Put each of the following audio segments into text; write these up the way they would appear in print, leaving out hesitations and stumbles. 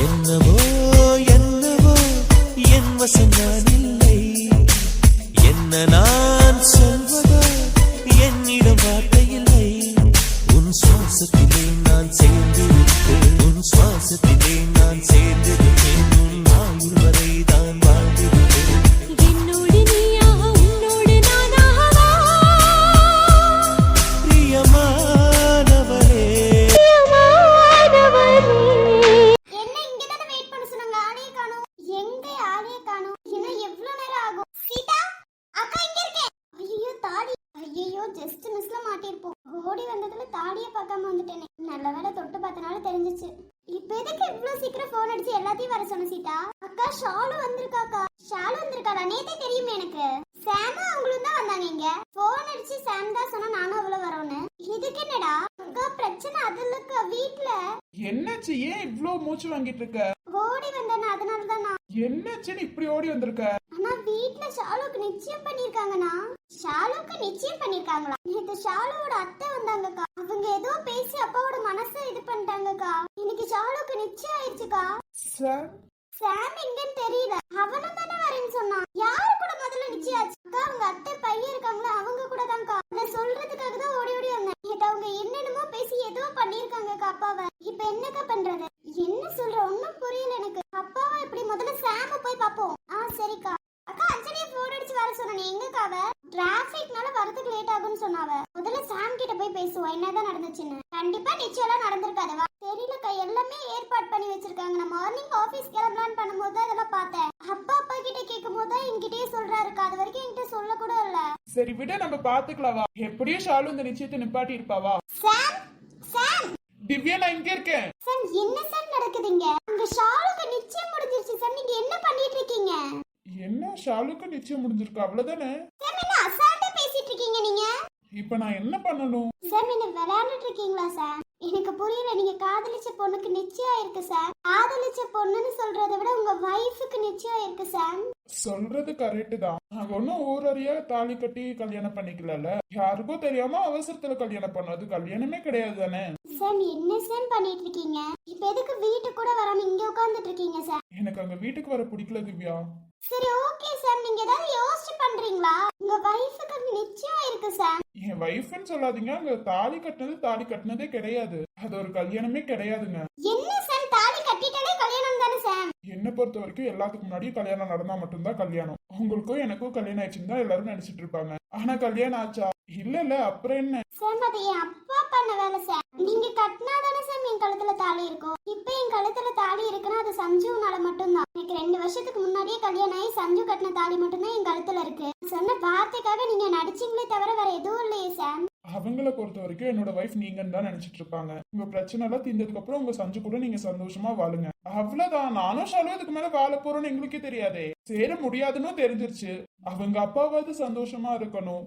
என்னவோ என்னவோ என் வசம் நான் இல்லை. என்ன நான் சொல்வதோ என்னிடம் வார்த்தை இல்லை. உன் சுவாசத்திலே நான் சேர்ந்திருப்பேன். உன் சுவாசத்திலே நான் சேர்ந்திருப்பேன். உன் ஆயுள் வரை தான் வாழ்ந்திருப்பேன். என்னோடு நீயாக உன்னோடு நானாகவா பிரியமானவரே. என்ன இங்க தான வெயிட் பண்ண சொன்னாங்க? ஆளையே காணோம். எங்க ஆளையே காணோம்? இன்னும் எவ்வளவு நேரம் ஆகும்? சீதா அக்கா இங்க இருக்கேன். ஐயோ தாடி, ஐயோ ஜஸ்ட் மிஸ்ல மாட்டிருப்போம். ஓடி வந்ததுல தாடியை பார்க்காம வந்துட்டேனே. நல்ல வேளை தொட்டு பார்த்தனால தெரிஞ்சிச்சு. இப்ப எதுக்கு இவ்வளவு சீக்கிரம் போன் அடிச்சு எல்லாத்தையும் வர சொன்ன சீதா? அக்கா ஷாலு வந்திருக்காக்கா. ஷாலு வந்திருக்காடா, நேத்தே தெரியுமே எனக்கு. சாமும் அவங்களும் தான் வந்தாங்க இங்க. போன் அடிச்சு சாம் தான் சொன்னா நானும் அவ்வளவு வரோன்னு. இதுக்கு என்னடா அக்கா பிரச்சனை? அதுலக்கா வீட்ல என்னாச்சு? ஏன் இவ்ளோ மூச்சு வாங்கிட்டு இருக்க? ஓடி வந்தேன், அதனாலதான் நான். என்னாச்சுன்னு இப்படி ஓடி வந்திருக்க? ஆனா வீட்ல ஷாலுக்கு நிச்சயம் பண்ணிருக்காங்கண்ணா. ஷாலுக்கு நிச்சயம் பண்ணிருக்காங்களா? நேத்து ஷாலுவோட அத்தை வந்தாங்கக்கா. அவங்க ஏதோ பேசி அப்பாவோட மனசை இது பண்ணிட்டாங்கக்கா. இன்னைக்கு ஷாலுக்கு நிச்சயம் ஆயிடுச்சுக்கா. சார், சாம் எங்கன்னு தெரியல. அவனும் தானே வரேன்னு சொன்னான். யாரு கூட முதல்ல நிச்சயம் ஆச்சு? அக்கா அவங்க அத்தை பையன் இருக்காங்களா, அவங்க கூட தான்க்கா. அதை சொல்றதுக்காக தான் ஓடி ஓடி வந்தேன். நேத்து அவங்க என்னென்னமோ பேசி ஏதோ பண்ணிருக்காங்கக்கா அப்பாவை. இப்ப என்னக்கா பண்றது? என்ன சொல்ற? ஒன்னும் புரியல எனக்கு. அப்பாவை இப்படி முதல்ல சாம போய் பாப்போம். சரிக்கா. அக்கா அஞ்சலியை போன் அடிச்சு வர சொன்னே, எங்கக்காவ? டிராபிக்னால வரதுக்கு லேட் ஆகும்னு சொன்னாவ. முதல்ல சாம் கிட்ட போய் பேசுவோம் என்னதான் நடந்துச்சுன்னு. கண்டிப்பா நிச்சயம் எல்லாம் நடந்திருக்காதவா? தெரியலக்கா, எல்லாமே ஏற்பாடு பண்ணி வச்சிருக்காங்க. நான் மார்னிங் ஆபீஸ் கிளம்பலான்னு பண்ணும்போது அதெல்லாம் பார்த்தேன். அப்பா கிட்ட கேட்கும் போது தான் என்கிட்டயே சொல்றாருக்கா. அது வரைக்கும் என்கிட்ட சொல்ல கூட இல்ல. சரி விட, நம்ம பாத்துக்கலாவா? எப்படியும் ஷாலு இந்த நிச்சயத்தை நிப்பாட்டி இருப்பாவா? சாம் சாம் திவ்யா, நான் இங்க இருக்கேன். சார் என்ன சார் நடக்குதுங்க? அங்க ஷாலுக்கு நிச்சயம் முடிஞ்சிருச்சு சார். நீங்க என்ன பண்ணிட்டு இருக்கீங்க? என்ன ஷாலுக்கு நிச்சயம் முடிஞ்சிருக்கு அவ்வளவுதானே? சார் என்ன அசால்ட்டா பேசிட்டு இருக்கீங்க நீங்க? இப்ப நான் என்ன பண்ணணும்? சார் என்ன விளையாண்டுட்டு இருக்கீங்களா சார்? எனக்கு புரியல. நீங்க காதலிச்ச பொண்ணுக்கு நிச்சயம் ஆயிருக்கு சார். காதலிச்ச பொண்ணுன்னு சொல்றதை விட உங்க வைஃபுக்கு நிச்சயம் ஆயிருக்கு சார். சொல்றது கரெக்ட் தான். நாங்க ஒன்னும் ஊரறியா தாலி கட்டி கல்யாணம் பண்ணிக்கல. யாருக்கும் தெரியாம அவசரத்துல கல்யாணம் பண்ணது கல்யாணமே கிடையாது தானே. சார் என்ன சார் பண்ணிட்டு இருக்கீங்க? இப்ப எதுக்கு வீட்டுக்கு கூட வராம இங்க உட்கார்ந்துட்டு இருக்கீங்க சார்? எனக்கு அங்க வீட்டுக்கு வர பிடிக்கல திவ்யா. சரி ஓகே சார், நீங்க ஏதாவது யோசிச்சு பண்றீங்களா? உங்க வைஃபுக்கு நிச்சயம் ஆயிருக்கு சார். என் வைஃப்னு சொல்லாதீங்க. அங்க தாலி கட்டினதே கிடையாது. அது ஒரு கல்யாணமே கிடையாதுங்க. என்ன சார், தாலி கட்டிட்டாலே கல்யாணம் தானே சார்? என்ன பொறுத்த வரைக்கும் எல்லாத்துக்கு முன்னாடியும் கல்யாணம் நடந்தா மட்டும்தான் கல்யாணம். உங்களுக்கும் எனக்கும் கல்யாணம் ஆயிடுச்சுன்னு தான் எல்லாரும் நினைச்சிட்டு இருப்பாங்க. ஆனா கல்யாணம் ஆச்சா? இல்ல அப்புறம் என்ன சார்? அது என் அப்பா பண்ண வேலை சார். நீங்க கட்டினாதானே சார் என் கழுத்துல தாலி இருக்கும். இப்ப என் கழுத்துல தாலி இருக்குன்னா அது சஞ்சுனால மட்டும்தான். எனக்கு 2 வருஷத்துக்கு முன்னாடியே கல்யாணம் ஆகி சஞ்சு கட்டின தாலி மட்டும்தான் என் கழுத்துல இருக்கு. சொன்ன வார்த்தைக்காக நீங்க நடிச்சீங்களே தவிர வேற எதுவும் இல்லையே சார். அவங்கள பொறுத்த வரைக்கும் என்னோட வைஃப் நீங்கன்னு தான் நினைச்சிட்டு இருப்பாங்க. உங்க பிரச்சனை எல்லாம் தீர்ந்ததுக்கு அப்புறம் உங்க சஞ்சு கூட நீங்க சந்தோஷமா வாழுங்க. அவ்வளவுதான். நானும் ஷாலும் இதுக்கு மேல வாழ போறோம்னு எங்களுக்கே தெரியாதே. சேர முடியாதுன்னு தெரிஞ்சிருச்சு. அவங்க அப்பாவாவது சந்தோஷமா இருக்கணும்.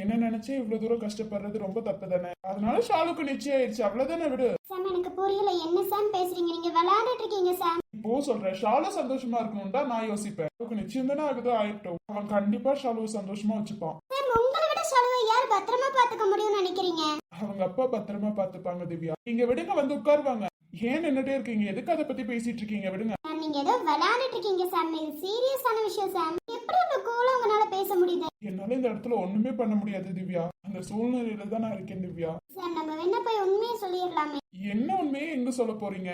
என்ன நினைச்சே இவ்வளவு தூரம் கஷ்டப்படுறது ரொம்ப தப்பு தானே. அதனால ஷாலுக்கு நிச்சயம் ஆயிடுச்சு, அவ்வளவுதானே. விடு சார். எனக்கு புரியல என்ன சார் பேசுறீங்க? நீங்க விளையாண்டுட்டு இருக்கீங்க சார். இப்போ சொல்றேன், ஷாலு சந்தோஷமா இருக்கணும் தான் நான் யோசிப்பேன். அவருக்கு நிச்சயம் தானே ஆகுது, ஆயிட்டோம். அவன் கண்டிப்பா ஷாலுவை சந்தோஷமா வச்சுப்பான். சார் உங்களை விட ஷாலுவை யார் பத்திரமா பாத்துக்க முடியும்னு நினைக்கிறீங்க? அவங்க அப்பா பத்திரமா பாத்துப்பாங்க திவ்யா. நீங்க விடுங்க, வந்து உட்காருவாங்க. ஏன் நின்னுட்டே இருக்கீங்க? எதுக்கு அதை பத்தி பேசிட்டு இருக்கீங்க? விடுங்க. நீங்க ஏதோ விளையாண்டுட்டு இருக்கீங்க சார். இது சீரியஸான விஷயம் சார். எப்படி இந்த கூல உங்களால பேச முடியுது? என்னால இந்த இடத்துல ஒண்ணுமே பண்ண முடியாது திவ்யா. அந்த சூழ்நிலையில தான் நான் இருக்கேன் திவ்யா. சார் நம்ம வேணா போய் உண்மையை சொல்லிடலாமே. என்ன உண்மையே எங்க சொல்ல போறீங்க?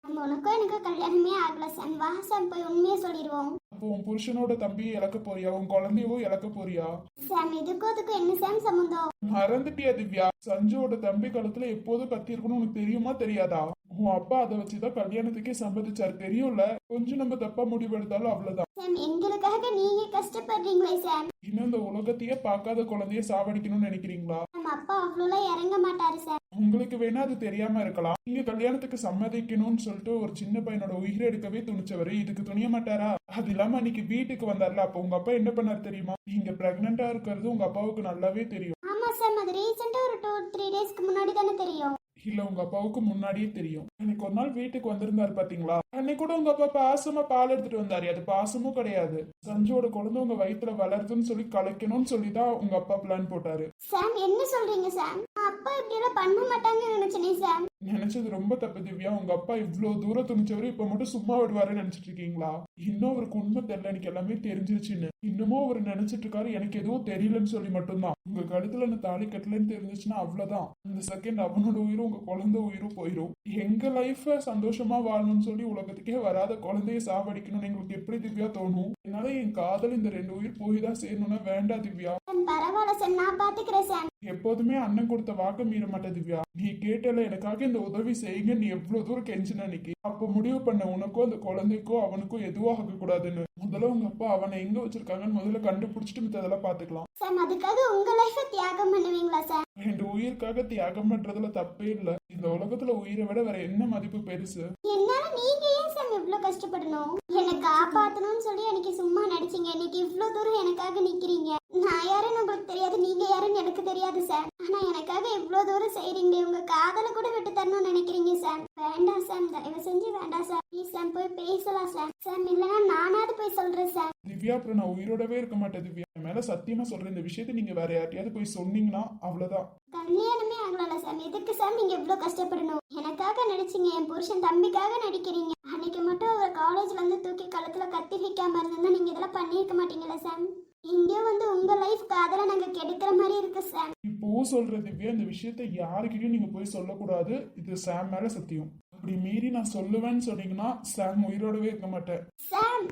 நம்ம உனக்கும் எனக்கு கல்யாணமே ஆகல சார். வா சார் போய் உண்மையை சொல்லிடுவோம். அப்போ உன் புருஷனோட தம்பியை இழக்க போறியா? உன் குழந்தையவோ இழக்க போறியா? சாம் இதுக்கும் அதுக்கும் என்ன சாம் சம்பந்தம்? மறந்துட்டியா திவ்யா? சஞ்சுவோட தம்பி காலத்துல எப்போதும் கத்தி இருக்கணும் உனக்கு தெரியுமா தெரியாதா? உன் அப்பா அதை வச்சுதான் கல்யாணத்துக்கே சம்மதிச்சாரு, தெரியும்ல. கொஞ்சம் நம்ம தப்பா முடிவெடுத்தாலும் அவ்வளவுதான். சாம் எங்களுக்காக நீங்க கஷ்டப்படுறீங்களே சாம். இன்னும் இந்த உலகத்தையே பார்க்காத குழந்தைய சாவடிக்கணும்னு நினைக்கிறீங்களா? நம்ம அப்பா அவ்வளோலாம் இறங்க மாட்டாரு சார். உங்களுக்கு வேணா அது தெரியாம இருக்கலாம். நீங்க கல்யாணத்துக்கு சம்மதிக்கணும்னு சொல்லிட்டு ஒரு சின்ன பையனோட உயிரை எடுக்கவே துணிச்சவரு இதுக்கு துணிய மாட்டாரா? அது இல்லாம அன்னைக்கு வீட்டுக்கு வந்தார்ல, அப்ப உங்க அப்பா என்ன பண்ணாரு தெரியுமா? நீங்க பிரெக்னண்டா இருக்கிறது உங்க அப்பாவுக்கு நல்லாவே தெரியும். ஆமா சார், அது ரீசெண்டா ஒரு 2-3 டேஸ்க்கு முன்னாடி தானே தெரியும். இல்ல உங்க அப்பாவுக்கு முன்னாடியே தெரியும். அன்னைக்கு ஒரு நாள் வீட்டுக்கு வந்திருந்தாரு பாத்தீங்களா? அன்னைக்கு கூட உங்க அப்பா பாசமா பால் எடுத்துட்டு வந்தாரு. அது பாசமும் கிடையாது. சஞ்சுவோட குழந்தை உங்க வயித்துல வளருதுன்னு சொல்லி கலைக்கணும்னு சொல்லிதான் உங்க அப்பா பிளான் போட்டாரு. சாம் என்ன சொல்றீங்க சாம்? அப்பா இப்படி எல்லாம் பண்ண மாட்டாங்கன்னு நினைச்சேனே சாம். நினைச்சது ரொம்ப தப்பு திவ்யா. உங்க அப்பா இவ்வளவு தூரம் துணிச்சவரு இப்ப மட்டும் சும்மா விடுவாருன்னு நினைச்சிட்டு இருக்கீங்களா? இன்னும் அவருக்கு உண்மை தெரியல, எனக்கு எல்லாமே தெரிஞ்சிருச்சுன்னு. இன்னமும் அவர் நினைச்சிட்டு இருக்காரு எனக்கு எதுவும் தெரியலன்னு சொல்லி மட்டும்தான். உங்க கழுத்துல நான் தாலி கட்டலன்னு தெரிஞ்சிச்சுன்னா அவ்வளவுதான். அந்த செகண்ட் அவனோட உயிரும் உங்க குழந்தை உயிரும் போயிடும். எங்க லைஃப சந்தோஷமா வாழணும்னு சொல்லி உலகத்துக்கே வராத குழந்தைய சாவடிக்கணும்னு எங்களுக்கு எப்படி திவ்யா தோணும்? என்னால என் காதல் இந்த 2 உயிர் போய் தான் சேரணும்னா வேண்டாம் திவ்யா. பரவாயில்ல சார், நான் பாத்துக்கிறேன் சார். எப்போதுமே அண்ணன் கொடுத்த வாக்க மீற மாட்டேன் திவ்யா. நீ கேட்டல எனக்காக இந்த உதவி செய்யுங்க, நீ எவ்வளவு தூரம் கெஞ்சின அன்னைக்கு. அப்ப முடிவு பண்ண உனக்கோ அந்த குழந்தைக்கோ அவனுக்கோ எதுவும் ஆக கூடாதுன்னு. முதல்ல உங்க அப்பா அவனை எங்க வச்சிருக்காங்கன்னு முதல்ல கண்டுபிடிச்சிட்டு மித்ததெல்லாம் பாத்துக்கலாம். சார் அதுக்காக உங்க லைஃப தியாகம் பண்ணுவீங்களா சார்? 2 உயிருக்காக தியாகம் பண்றதுல தப்பே இல்ல. இந்த உலகத்துல உயிரை விட வேற என்ன மதிப்பு பெருசு? என்னால நீங்க ஏன் சார் இவ்வளவு கஷ்டப்படணும்? என்னை காப்பாத்தணும்னு சொல்லி எனக்கு சும்மா நடிச்சீங்க. இன்னைக்கு இவ்வளவு தூரம் எனக்காக நிக்கிறீங்க. நான் யாருன்னு உங்களுக்கு தெரியாது, நீங்க யாருன்னு எனக்கு தெரியாது சார். ஆனா எனக்காக இவ்வளவு தூரம் செய்றீங்க. உங்க காதல கூட விட்டு தரணும்னு நினைக்கிறீங்க சார். வேண்டாம் சார், தயவு செஞ்சு வேண்டாம் சார். ப்ளீஸ் சார், போய் பேசலாம் சார். சார் இல்லைன்னா நானாவது போய் சொல்றேன் சார். திவ்யா, அப்புறம் நான் உயிரோடவே இருக்க மாட்டேன் திவ்யா. என் மேல சத்தியமா சொல்றேன், இந்த விஷயத்த நீங்க வேற யார்ட்டையாவது போய் சொன்னீங்கன்னா அவ்வளவுதான். கல்யாணமே ஆகல சார். எதுக்கு சார் நீங்க இவ்வளவு கஷ்டப்படணும்? எனக்காக நடிச்சீங்க, என் புருஷன் தம்பிக்காக நடிக்கிறீங்க. அன்னைக்கு மட்டும் அவர் காலேஜ்ல இருந்து தூக்கி கழுத்துல கத்தி வைக்காம இருந்தா நீங்க இதெல்லாம் பண்ணிருக்க மாட்டீங்களா சார்? இங்கே வந்து உங்க லைஃப் காதல நாங்க கெடுக்கிற மாதிரி இருக்கு சார். இப்போ சொல்ற திவ்யா, இந்த விஷயத்த யாருக்கிட்டையும் நீங்க போய் சொல்லக்கூடாது. இது சாம் மேல சத்தியம். அப்படி மீறி நான் சொல்லுவேன்னு சொன்னீங்கன்னா சாம் உயிரோடவே இருக்க மாட்டேன். சாம்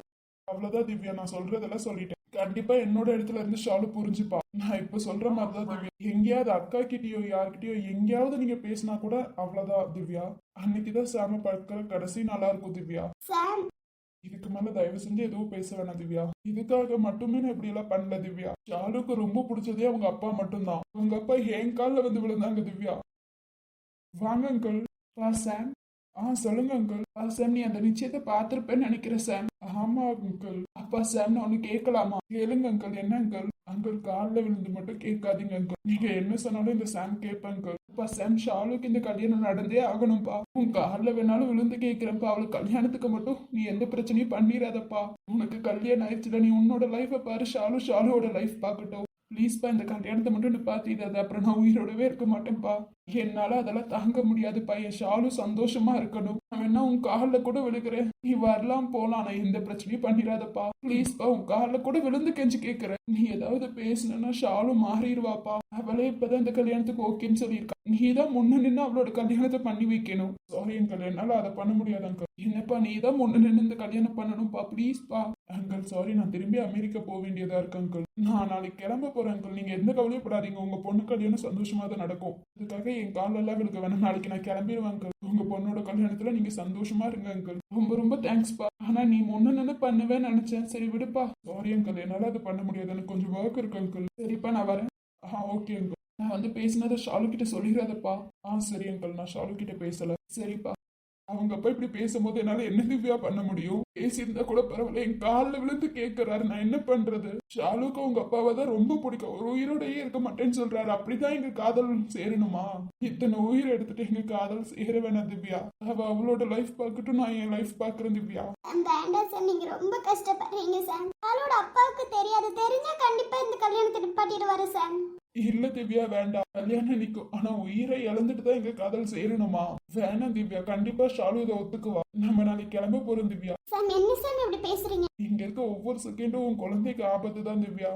அவ்வளவுதான் திவ்யா, நான் சொல்றதெல்லாம் சொல்லிட்டேன். கண்டிப்பா என்னோட இடத்துல இருந்து ஷாலு புரிஞ்சுப்பா. நான் இப்ப சொல்ற மாதிரிதான் திவ்யா. எங்கேயாவது அக்கா கிட்டயோ யார்கிட்டயோ எங்கேயாவது நீங்க பேசினா கூட அவ்வளவுதான் திவ்யா. அன்னைக்குதான் சாம பார்க்கிற கடைசி நாளா இருக்கும் திவ்யா. சாம் இதுக்கு மேல தயவு செஞ்சு எதுவும் பேச வேணாம் திவ்யா. இதுக்காக மட்டுமே நான் இப்படி எல்லாம் பண்ணல திவ்யா. ஷாலுக்கு ரொம்ப பிடிச்சதே அவங்க அப்பா மட்டும்தான். அவங்க அப்பா என் காலில் வந்து விழுந்தாங்க திவ்யா. வாங்க அங்கிள். சாம். சொல்லுங்க அங்கிள். சாம், நீ அந்த நிச்சயத்தை பார்த்திருப்பேன்னு நினைக்கிறேன் சாம். ஆமா அங்கிள். அப்பா சாம், நான் ஒண்ணு கேட்கலாமா? கேளுங்க அங்கிள். என்ன அங்கிள்? அங்கிள் காலில் விழுந்து மட்டும் கேட்காதீங்க அங்கிள். நீங்க என்ன சொன்னாலும் இந்த சாம் கேட்பேன் அங்கிள். அப்பா சாம், ஷாலுக்கு இந்த கல்யாணம் நடந்தே ஆகணும்பா. உன் காலில் வேணாலும் விழுந்து கேட்கிறேன்ப்பா. அவளுக்கு கல்யாணத்துக்கு மட்டும் நீ எந்த பிரச்சனையும் பண்ணிடாதப்பா. உனக்கு கல்யாணம் ஆயிடுச்சுல, நீ உன்னோட லைஃபை பாரு, ஷாலுவோட லைஃப் பார்க்கட்டும். ப்ளீஸ்ப்பா, இந்த கல்யாணத்தை மட்டும் நிப்பாத்திடாத. அப்புறம் நான் உயிரோடவே இருக்க மாட்டேன்ப்பா. என்னால அதெல்லாம் தாங்க முடியாதுப்பா. என் ஷாலு சந்தோஷமா இருக்கணும். நான் வேணா உன் காலில் கூட விழுகிறேன். நீ வரலாம் போலாம், நான் எந்த பிரச்சனையும் பண்ணிடாதப்பா. ப்ளீஸ்ப்பா, உன் காலில் கூட விழுந்து கெஞ்சி கேட்கிறேன். நீ ஏதாவது பேசணும்னா ஷாலு மாறிடுவாப்பா. அவளே இப்பதான் இந்த கல்யாணத்துக்கு ஓகேன்னு சொல்லியிருக்கா. நீ தான் முன்ன நின்று அவளோட கல்யாணத்தை பண்ணி வைக்கணும். சாரி அங்கிள், என்னால அதை பண்ண முடியாது அங்கிள். என்னப்பா, நீ தான் முன்ன நின்று இந்த கல்யாணம் பண்ணணும்ப்பா. ப்ளீஸ்ப்பா அங்கிள். சாரி, நான் திரும்பி அமெரிக்கா போக வேண்டியதா இருக்கு அங்கிள். நான் நாளைக்கு கிளம்ப போறேன் அங்கிள். நீங்க எந்த கவலையும் படாதீங்க. உங்க பொண்ணு கல்யாணம் சந்தோஷமா தான் நடக்கும். அதுக்காக என் காலெல்லாம் விழுக்க வேணாம். நாளைக்கு நான் கிளம்பிடுவேன் அங்கிள். உங்க பொண்ணோட கல்யாணத்துல நீங்க சந்தோஷமா இருங்க அங்கிள். ரொம்ப ரொம்ப தேங்க்ஸ்ப்பா. ஆனா நீ முன்ன நின்று பண்ணுவேன்னு நினைச்சேன். சரி விடுப்பா. சாரி அங்கிள், என்னால அது பண்ண முடியாது. எனக்கு கொஞ்சம் ஒர்க் இருக்கு அங்கிள். சரிப்பா, நான் வரேன். Okay uncle. நான் வந்து பேசினதை ஷாலு கிட்ட சொல்லிடாதப்பா. சரி அங்கிள், நான் ஷாலு கிட்ட பேசல. சரிப்பா. அவங்க அப்பா இப்படி பேசும்போது என்னால என்ன திவ்யா பண்ண முடியும்? பேசியிருந்தா கூட பரவாயில்ல. என் காலில் விழுந்து கேட்கிறாரு, நான் என்ன பண்றது? ஷாலுக்கு உங்க அப்பாவை தான் ரொம்ப பிடிக்கும். ஒரு உயிரோடையே இருக்க மாட்டேன்னு சொல்றாரு. அப்படிதான் எங்க காதல் சேரணுமா? இத்தனை உயிர் எடுத்துட்டு எங்க காதல் சேர வேணாம் திவ்யா. அவ அவளோட லைஃப் பார்க்கட்டும், நான் என் லைஃப் பாக்குறேன் திவ்யா. வேண்டாம் சார், நீங்க ரொம்ப கஷ்டப்படுறீங்க சார். அவளோட அப்பாவுக்கு தெரியாது. தெரிஞ்சா கண்டிப்பா இந்த கல்யாணத்தை நிப்பாட்டிடுவாரு சார். இல்ல திவ்யா, வேண்டாம். கல்யாணம் நிக்கும். ஆனா உயிரை இழந்துட்டு தான் எங்க காதல் சேரணுமா? வேணாம் திவ்யா. கண்டிப்பா ஷாலு இதை ஒத்துக்குவா. நம்ம நாளைக்கு கிளம்ப போறோம் திவ்யா. சார் என்ன சார் இப்படி பேசுறீங்க? இங்க இருக்க ஒவ்வொரு செகண்டும் உன் குழந்தைக்கு ஆபத்து தான் திவ்யா.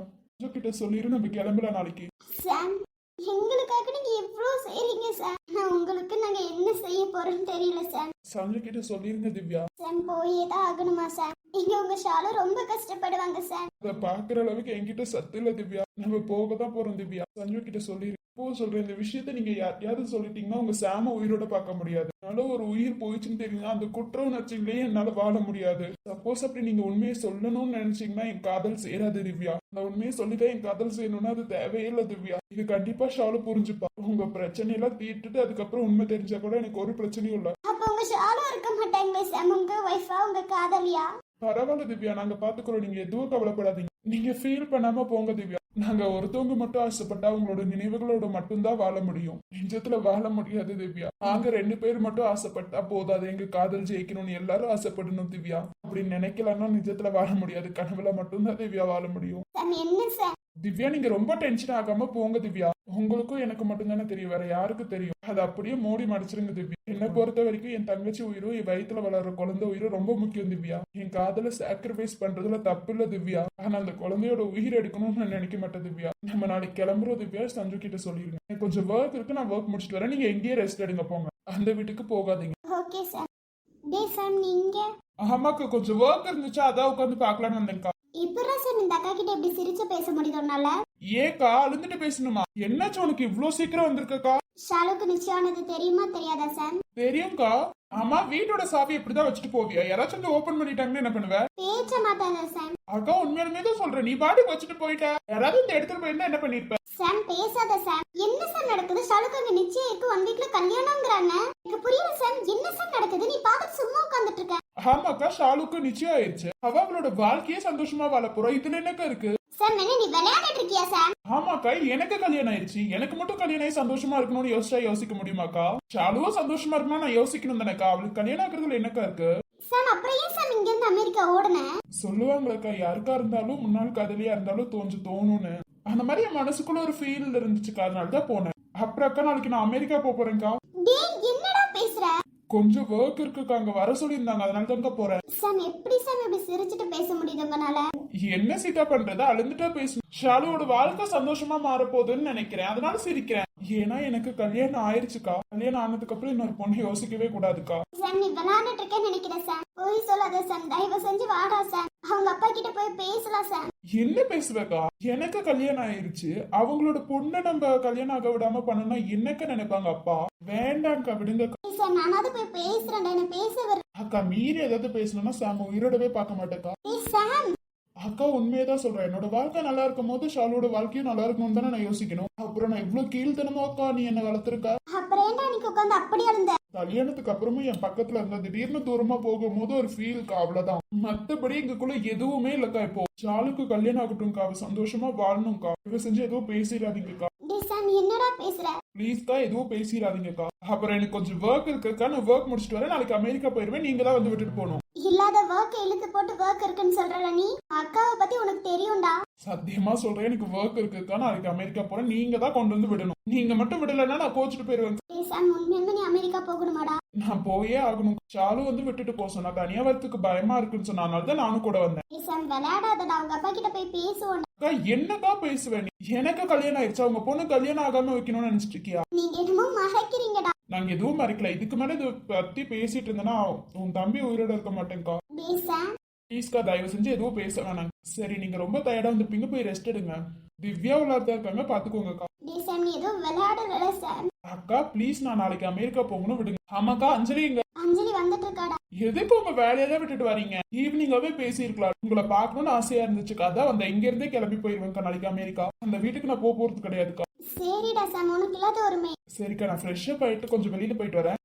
கிட்ட சொல்லிரு, நம்ம கிளம்பலாம் நாளைக்கு. சாம், எங்களுக்காக நீங்க எவ்வளவு செய்றீங்க சார். நான் உங்களுக்கு நாங்க என்ன செய்ய போறோம்னு தெரியல சார். சஞ்சு கிட்ட சொல்லிருங்க திவ்யா. சார் போயே தான் ஆகணுமா சார்? இங்க உங்க ஷாலு ரொம்ப கஷ்டப்படுவாங்க சார். அதை பாக்குற அளவுக்கு என்கிட்ட சத்து இல்ல திவ்யா. நம்ம போக தான் போறோம் திவ்யா. சஞ்சு கிட்ட சொல்லிரு. இப்போ சொல்றேன், இந்த விஷயத்த நீங்க யார்ட்டையாவது சொல்லிட்டீங்கன்னா உங்க சாம உயிரோட பார்க்க முடியாது. அதனால ஒரு உயிர் போயிடுச்சுன்னு தெரியுங்க, அந்த குற்ற உணர்ச்சியிலேயே என்னால வாழ முடியாது. சப்போஸ் அப்படி நீங்க உண்மையை சொல்லணும்னு நினைச்சீங்கன்னா என் காதல் சேராது திவ்யா. அந்த உண்மையை சொல்லிதான் என் காதல் செய்யணும்னா அது தேவையில்லை திவ்யா. இது கண்டிப்பா ஷாலு புரிஞ்சுப்பா. உங்க பிரச்சனை எல்லாம் தீர்த்துட்டு அதுக்கப்புறம் உண்மை தெரிஞ்சா கூட எனக்கு ஒரு பிரச்சனையும் இல்ல. அப்ப உங்க ஷாலு இருக்க மாட்டாங்களே சார்? உங்க வைஃபா, உங்க காதலியா? பரவாயில்ல திவ்யா, நாங்க பாத்துக்கிறோம். நீங்க எதுவும் கவலைப்படாதீங்க. நீங்க ஃபீல் பண்ணாம போங்க திவ்யா. நாங்க ஒருத்தவங்க மட்டும் ஆசைப்பட்டா உங்களோட நினைவுகளோட மட்டும்தான் வாழ முடியும். நெஞ்சத்துல வாழ முடியாது திவ்யா. நாங்க 2 பேர் மட்டும் ஆசைப்பட்டா போதாது. எங்க காதல் ஜெயிக்கணும்னு எல்லாரும் ஆசைப்படணும் திவ்யா. அப்படி நினைக்கலன்னா நிஜத்துல வாழ முடியாது. கனவுல மட்டும்தான் திவ்யா வாழ முடியும். சார் என்ன சார்? திவ்யா, நீங்க ரொம்ப டென்ஷன் ஆகாம போங்க திவ்யா. உங்களுக்கும் எனக்கு மட்டும்தானே தெரியும், வேற யாருக்கு தெரியும்? அது அப்படியே மூடி மடிச்சிருங்க திவ்யா. என்னை பொறுத்த வரைக்கும் என் தங்கச்சி உயிரும் என் வயித்துல வளர்ற குழந்தை உயிரும் ரொம்ப முக்கியம் திவ்யா. என் காதல சாக்ரிஃபைஸ் பண்றதுல தப்பு இல்ல திவ்யா. ஆனா அந்த குழந்தையோட உயிர் எடுக்கணும்னு நான் நினைக்க மாட்டேன் திவ்யா. நம்ம நாளைக்கு கிளம்புறோம் திவ்யா. சஞ்சு கிட்ட சொல்லிருங்க, எனக்கு கொஞ்சம் ஒர்க் இருக்கு, நான் ஒர்க் முடிச்சுட்டு வரேன். நீங்க எங்கேயே ரெஸ்ட் எடுங்க போங்க, அந்த வீட்டுக்கு போகாதீங்க. Okay sir. டே சாம் நீங்க அம்மாக்கு கொஞ்சம் ஒர்க் இருந்துச்சு, அதான் உட்காந்து பாக்கலாம்னு வந்தேன்க்கா. இப்பதான் சார் இந்த அக்கா கிட்ட இப்படி சிரிச்சு பேச முடியுதுனால ஏக்கா அழுந்துட்டு பேசணுமா? என்னாச்சு உனக்கு இவ்ளோ சீக்கிரம் வந்திருக்கக்கா? ஷாலுக்கு நிச்சயமானது தெரியுமா தெரியாதா சார்? தெரியும்க்கா. ஆமா, வீட்டோட சாவி எப்படிதான் வச்சுட்டு போவியா? யாராச்சும் வந்து ஓபன் பண்ணிட்டாங்கன்னு என்ன பண்ணுவ? பேச்ச மாட்டாங்க சார். அக்கா உண்மையாலுமே தான் சொல்றேன், நீ பாட்டுக்கு வச்சுட்டு போயிட்ட. யாராவது இந்த எடுத்துட்டு போயிருந்தா என்ன பண்ணிருப்ப? சாம் பேசாத சாம். என்ன சார் நடக்குது? ஷாலுக்கு அங்க நிச்சயம் இருக்கு, 1 வீக்ல கல்யாணம்ங்கறாங்க. எனக்கு புரியல சாம், என்ன சார் நடக்குது? நீ பாத்துட்டு சும்மா உட்கார்ந்துட்டு இருக்க. ஆமாக்கா, ஷாலுக்கு நிச்சயம் ஆயிடுச்சு. அவளோட வாழ்க்கையே சந்தோஷமா வாழ போறா. இதுல என்னக்கா இருக்கு? சாம் என்ன நீ விளையாடிட்டு இருக்கியா சாம்? ஆமாக்கா, எனக்கு கல்யாணம் ஆயிடுச்சு. எனக்கு மட்டும் கல்யாணம் ஆகி சந்தோஷமா இருக்கணும்னு யோசிக்க முடியுமாக்கா? ஷாலுவும் சந்தோஷமா இருக்கணும், நான் யோசிக்கணும் தானேக்கா. அவளுக்கு கல்யாணம் ஆகுறதுல என்னக்கா இருக்கு? சாம் அப்புறம் ஏன் சாம் இங்க இருந்து அமெரிக்கா ஓடுன? சொல்லுவாங்களேக்கா, யாருக்கா இருந்தாலும் முன்னாள் காதலியா இருந்தாலும் தோணும்னு. அந்த மாதிரி என் மனசுக்குள்ள ஒரு ஃபீல் இருந்துச்சுக்கா, அதனாலதான் போனேன். அப்புறம் அக்கா நாளைக்கு நான் அமெரிக்கா போறேன்க்கா. டேய் என்னடா பேசுற? கொஞ்சம் ஒர்க் இருக்குக்கா, அங்க வர சொல்லியிருந்தாங்க, அதனால தான் போறேன். சாம் எப்படி சாம் இப்படி சிரிச்சிட்டு பேச முடியுது உங்களால? என்ன சீதா பண்றது? அழுந்துட்டா பேசணும். ஷாலுவோட வாழ்க்கை சந்தோஷமா மாற போகுதுன்னு நினைக்கிறேன், அதனால சிரிக்கிறேன். ஏன்னா எனக்கு கல்யாணம் ஆயிருச்சுக்கா. கல்யாணம் ஆனதுக்கு அப்புறம் இன்னொரு பொண்ணு யோசிக்கவே கூடாதுக்கா. சாம் நீ விளையாண்டுட்டு இருக்கேன்னு நினைக்கிறேன் சாம். போய் சொல்லாத சாம், தயவு செஞ்சு வாடா சாம். அவங்க அப்பா கிட்ட போய் பேசலாம் சாம். என்ன பேசுவேக்கா? எனக்கு கல்யாணம் ஆயிருச்சு, அவங்களோட பொண்ணை நம்ம கல்யாணம் ஆக விடாம பண்ணனா என்னக்க நினைப்பாங்க அப்பா? வேண்டாம்க்கா, விடுங்க சார். நானாவது போய் பேசுறேன்டா, என்ன பேச வர. அக்கா. மீறி ஏதாவது பேசணும்னா சாம் உயிரோடவே பார்க்க மாட்டேக்கா. சாம் அக்கா உண்மையதான் சொல்றேன், என்னோட வாழ்க்கை நல்லா இருக்கும் போது ஷாலோட வாழ்க்கையும் நல்லா இருக்கணும்னு தானே நான் யோசிக்கணும். அப்புறம் நான் இவ்வளவு கீழ்த்தனமா அக்கா நீ என்ன வளர்த்துருக்க. அப்புறம் ஏன்டா நீ உட்காந்து அப்படி இருந்த? கல்யாணத்துக்கு அப்புறமும் என் பக்கத்துல இருந்த திடீர்னு தூரமா போகும்போது ஒரு ஃபீல்க்கா, அவ்வளவுதான். மத்தபடி எங்களுக்குள்ள எதுவுமே இல்லக்கா. இப்போ ஷாலுக்கு கல்யாணம் ஆகட்டும்க்கா, அவ சந்தோஷமா வாழணும்க்கா. இவ செஞ்சு எதுவும் பேசிடாதீங்கக்கா. சாம் நீ என்னடா பேசுற? ப்ளீஸ்க்கா, எதுவும் பேசிடாதீங்கக்கா. அப்புறம் எனக்கு கொஞ்சம் ஒர்க் இருக்குக்கா, நான் ஒர்க் முடிச்சுட்டு வரேன். நாளைக்கு அமெரிக்கா போயிருவேன், நீங்க தான் வந்து விட்டுட்டு போகணும். இல்லாத ஒர்க் இழுத்து போட்டு ஒர்க் இருக்குன்னு சொல்றல நீ. அக்காவை பத்தி உனக்கு தெரியும்டா. சத்தியமா சொல்றேன், எனக்கு ஒர்க் இருக்குக்கா, நாளைக்கு அமெரிக்கா போறேன். நீங்க தான் கொண்டு வந்து விடணும். நீங்க மட்டும் விடலைன்னா நான் கோச்சிட்டு போயிருவேன். சாம் உண்மையுமே நீ அமெரிக்கா போகணுமாடா? நான் போயே ஆகணும். ஷாலு வந்து விட்டுட்டு போக சொன்னா, தனியா வரத்துக்கு பயமா இருக்குன்னு சொன்னனால தான் நானும் கூட வந்தேன். சாம் விளையாடாதடா, அவங்க அப்பா கிட்ட போய் பேசுவோம். அக்கா என்னக்கா பேசுவேன்? எனக்கு கல்யாணம் ஆயிடுச்சு, அவங்க பொண்ணு கல்யாணம் ஆகாம வைக்கணும்னு நினைச்சிட்டு இருக்கியா? நீங்க என்னமோ மறைக்கிறீங்கடா. நாங்க எதுவும் மறைக்கல. இதுக்கு மேல இதை பத்தி பேசிட்டு இருந்தேன்னா உன் தம்பி உயிரோட இருக்க மாட்டேன்க்கா. சாம் ப்ளீஸ்க்கா, தயவு செஞ்சு எதுவும் பேச வேணாங்க. சரி, நீங்க ரொம்ப டயர்டா வந்துருப்பீங்க, போய் ரெஸ்ட் எடுங்க. திவ்யா உள்ளாதான் இருக்காங்க, பாத்துக்கோங்கக்கா. சாம் நீ ஏதோ விளையாடல சாம். அக்கா ப்ளீஸ், நான் நாளைக்கு அமெரிக்கா போகணும், விடுங்க. ஆமாக்கா. அஞ்சலி இங்க. அஞ்சலி வந்துட்டு இருக்காடா. எதுக்கு உங்க வேலையெல்லாம் விட்டுட்டு வரீங்க? ஈவினிங்காவே பேசியிருக்கலாம். உங்களை பார்க்கணும்னு ஆசையா இருந்துச்சுக்கா, அதான் வந்த. இங்க இருந்தே கிளம்பி போயிருவேன்க்கா நாளைக்கு அமெரிக்கா. அந்த வீட்டுக்கு நான் போறது கிடையாதுக்கா. சரிடா சாம், உனக்கு இல்லாத ஒருமை. சரிக்கா, நான் ஃப்ரெஷ்ஷப் ஆயிட்டு கொஞ்சம் வெளியில போயிட்டு வரேன்.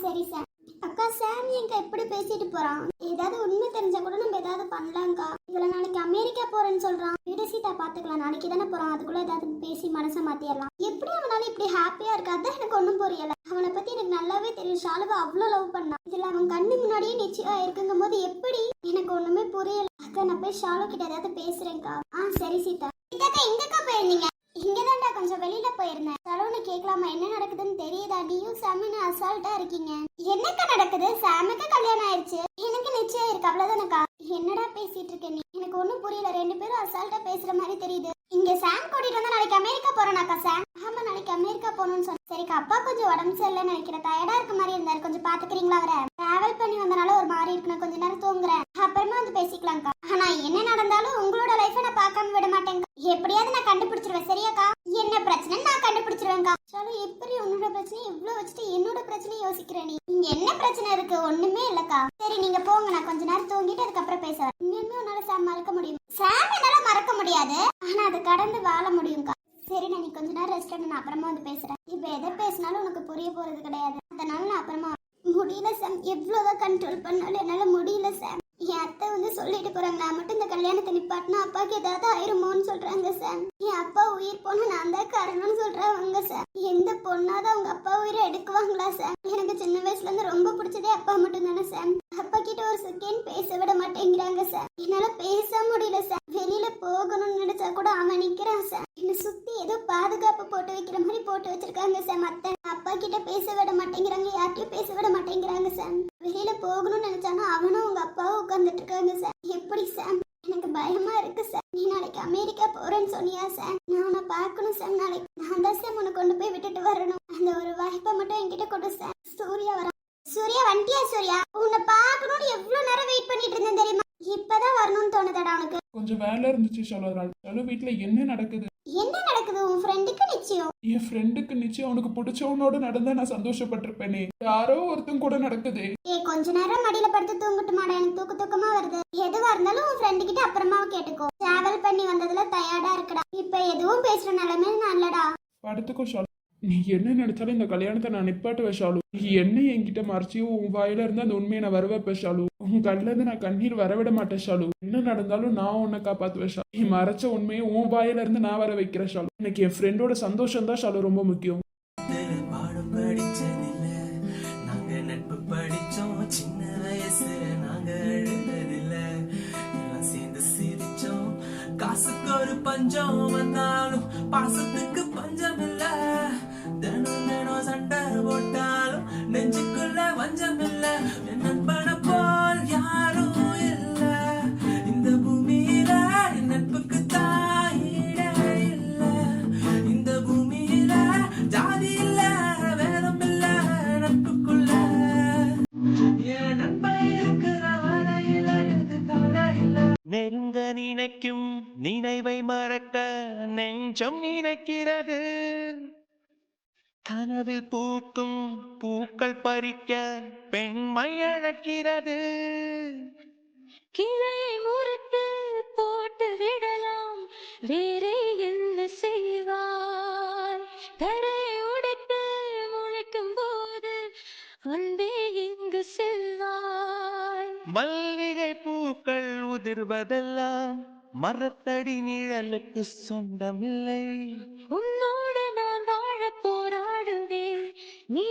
சரி சாம். அக்கா சாம் எங்க எப்படி பேசிட்டு போறான்? ஏதாவது உண்மை தெரிஞ்சா கூட நம்ம ஏதாவது பண்ணலாம்க்கா. இதுல நாளைக்கு அமெரிக்கா போறேன்னு சொல்றான். விட சீதா பாத்துக்கலாம், நாளைக்கு தானே போறான். அதுக்குள்ள ஏதாவது பேசி மனசை மாத்திடலாம். எப்படி அவனால இப்படி ஹாப்பியா இருக்காது எனக்கு ஒண்ணும் புரியல. அவனை பத்தி எனக்கு நல்லாவே தெரியும். ஷாலுவை அவ்வளவு லவ் பண்ணான். இதுல அவன் கண்ணு முன்னாடியே நிச்சயம் இருக்குங்கும் போது எப்படி எனக்கு ஒண்ணுமே புரியல. அக்கா நான் போய் ஷாலு கிட்ட ஏதாவது பேசுறேன்க்கா. சரி சீதா. இதாக்கா எங்கக்கா போயிருந்தீங்க? இங்கதான்டா கொஞ்சம் வெளியில போயிருந்தேன். சலூனை கேட்கலாமா? என்ன நடக்குதுன்னு தெரியுதா? நீயும் சாமின்னு அசால்ட்டா இருக்கீங்க. என்னக்கா நடக்குது? சாமுக்கு கல்யாணம் ஆயிடுச்சு, எனக்கு நிச்சயம் இருக்கு, அவ்வளவுதானக்கா. என்னடா பேசிட்டு இருக்க நீ? எனக்கு ஒண்ணும் புரியல. 2 பேரும் அசால்ட்டா பேசுற மாதிரி தெரியுது. இங்க சாம் கூட்டிட்டு வந்தா நாளைக்கு அமெரிக்கா போறேனாக்கா சாம்? ஆமா நாளைக்கு அமெரிக்கா போகணும்னு சொன்ன. சரிக்கா, அப்பா கொஞ்சம் உடம்பு சரியில்லைன்னு நினைக்கிறேன். டயர்டா இருக்க மாதிரி இருந்தாரு, கொஞ்சம் பாத்துக்கிறீங்களா? அவரை டிராவல் பண்ணி வந்தனால ஒரு மாதிரி இருக்கு, நான் கொஞ்ச நேரம் தூங்குறேன், அப்புறமா வந்து பேசிக்கலாம்க்கா. ஆனா என்ன நடந்தாலும் உங்களோட லைஃபை நான் பார்க்காம விட மாட்டேங்க. எப்படியாவது நான் கண்டுபிடிச்சிருவேன், சரியாக்கா? என்ன பிரச்சனை நான் கண்டுபிடிச்சிருவேன்க்கா. சரி, எப்படி உன்னோட பிரச்சனை இவ்வளவு வச்சுட்டு என்னோட பிரச்சனையை யோசிக்கிறேன் நீ? இங்க என்ன பிரச்சனை இருக்கு? ஒண்ணுமே இல்லக்கா. சரி நீங்க போங்க, நான் கொஞ்ச நேரம் தூங்கிட்டு அதுக்கப்புறம் பேசுவேன். உண்மையுமே உன்னால சாம் மறக்க முடியும்? சாம் என்னால மறக்க முடியாது, ஆனா அது கடந்து வாழ முடியும்க்கா. சரி நான் நீ கொஞ்ச நேரம் ரெஸ்ட் எடுத்து நான் அப்புறமா வந்து பேசுறேன். இப்ப எதை பேசினாலும் உனக்கு புரிய போறது கிடையாது, அதனால நான் அப்புறமா. முடியல சாம், எவ்வளவுதான் கண்ட்ரோல் பண்ணாலும் என்னால முடியல சாம். என் அத்தை வந்து சொல்லிட்டு போறாங்க, நான் மட்டும் இந்த கல்யாணத்தை நிப்பாட்டினா அப்பாவுக்கு ஏதாவது ஆயிருமோன்னு சொல்றாங்க சார். என் அப்பா உயிர் போன நான் தான் காரணம்னு சொல்றாங்க சார். எந்த பொண்ணாவது அவங்க அப்பா உயிரை எடுக்குவாங்களா சார்? எனக்கு சின்ன வயசுல இருந்து ரொம்ப பிடிச்சதே அப்பா மட்டும் தானே சார். அப்பா கிட்ட ஒரு செகண்ட் பேச விட மாட்டேங்கிறாங்க சார். என்னால பேச முடியல சார். வெளியில போகணும்னு நினைச்சா கூட அவன் நிக்கிறான் சார். என்னை சுத்தி ஏதோ பாதுகாப்பு போட்டு வைக்கிற மாதிரி போட்டு வச்சிருக்காங்க சாம் அத்தை. அப்பா கிட்ட பேச விட மாட்டேங்கிறாங்க, யார்கிட்டயும் பேச விட மாட்டேங்கிறாங்க சாம். வெளியில போகணும்னு நினைச்சாலும் அவனும் உங்க அப்பாவும் உட்காந்துட்டு இருக்காங்க சாம். எப்படி சாம்? எனக்கு பயமா இருக்கு சார். நீ நாளைக்கு அமெரிக்கா போறேன்னு சொன்னியா சார்? நான் உன்னை பார்க்கணும் சார். நாளைக்கு நான் தான் சார் உன்னை கொண்டு போய் விட்டுட்டு வரணும். அந்த ஒரு வாய்ப்பை மட்டும் என்கிட்ட கொடு சார். சூர்யா வர. சூர்யா வண்டியா? சூர்யா உன்னை பார்க்கணும்னு எவ்வளவு நேரம் வெயிட் பண்ணிட்டு இருந்தேன் தெரியுமா? இப்பதான் வரணும்னு தோணுதடா உனக்கு? கொஞ்சம் வேலை இருந்துச்சு ஷாலு. அதனால ஷாலு, வீட்டுல என்ன நடக்குது? என்ன நடக்குது? உன் ஃப்ரெண்டுக்கு நிச்சயம். என் ஃப்ரெண்டுக்கு நிச்சயம். அவனுக்கு பிடிச்சவனோட நடந்தா நான் சந்தோஷப்பட்டிருப்பேனே. யாரோ ஒருத்தன் கூட நடக்குது. கொஞ்ச நேரம் மடியில படுத்து தூங்கிட்டுமாடா, எனக்கு தூக்கமா வருது. எதுவா இருந்தாலும் உன் ஃப்ரெண்டு கிட்ட அப்புறமா கேட்டுக்கோ. டிராவல் பண்ணி வந்ததுல டயர்டா இருக்குடா. இப்ப எதுவும் பேசுற நிலைமை நான் இல்லடா. படுத்துக்கோ ஷாலு. நீ என்ன நினைச்சாலும் இந்த கல்யாணத்தை நான் நிப்பாட்டுவேன் ஷாலு. நீ என்ன என்கிட்ட மறைச்சியோ உன் வாயில இருந்து அந்த உண்மையை நான் வரவேப்பேன் ஷாலு. உன் கண்ணுல இருந்து நான் கண்ணீர் வரவிட மாட்டேன் ஷாலு. என்ன நடந்தாலும் நான் உன்னை காப்பாத்துவேன் ஷாலு. நீ மறைச்ச உண்மையை உன் வாயில இருந்து நான் வர வைக்கிறேன் ஷாலு. எனக்கு என் ஃப்ரெண்டோட சந்தோஷம் தான் ஷாலு ரொம்ப முக்கியம். பாடம் படிச்சதில்ல, நாங்க நட்பு படிச்சோம். சின்ன வயசுல நாங்க எழுந்ததில்ல, எல்லாம் சேர்ந்து சிரிச்சோம். காசுக்கு ஒரு பஞ்சம் வந்தாலும் பாசத்துக்கு பஞ்சம் இல்ல. தினம் தினம் சண்டை போட்டாலும் நெஞ்சுக்குள்ள வஞ்சம் இல்ல. என் நண்பனை போல் யாரும் இல்ல இந்த பூமியில. என் நட்புக்கு தாயிட இல்ல இந்த பூமியில. ஜாதி இல்ல, வேதம் இல்ல நட்புக்குள்ள. என் நட்பை இருக்கிற வரையில எனக்கு கவலை இல்ல. நெருங்க நினைக்கும் நினைவை மறக்க நெஞ்சம் நினைக்கிறது. கனவில் பூக்கும் பூக்கள் பறிக்க பெண்மை அழைக்கிறது. கிளையை முறித்து போட்டு விடலாம், வேறே என்ன செய்வாய்? தரையை உடைத்து முளைக்கும் போது அன்பே இங்கு செல்வாய். மல்லிகை பூக்கள் உதிர்வதெல்லாம் மரத்தடி நிழலுக்கு சொந்தமில்லை. உன்னோடு நான் வாழ போராடுவேன், நீ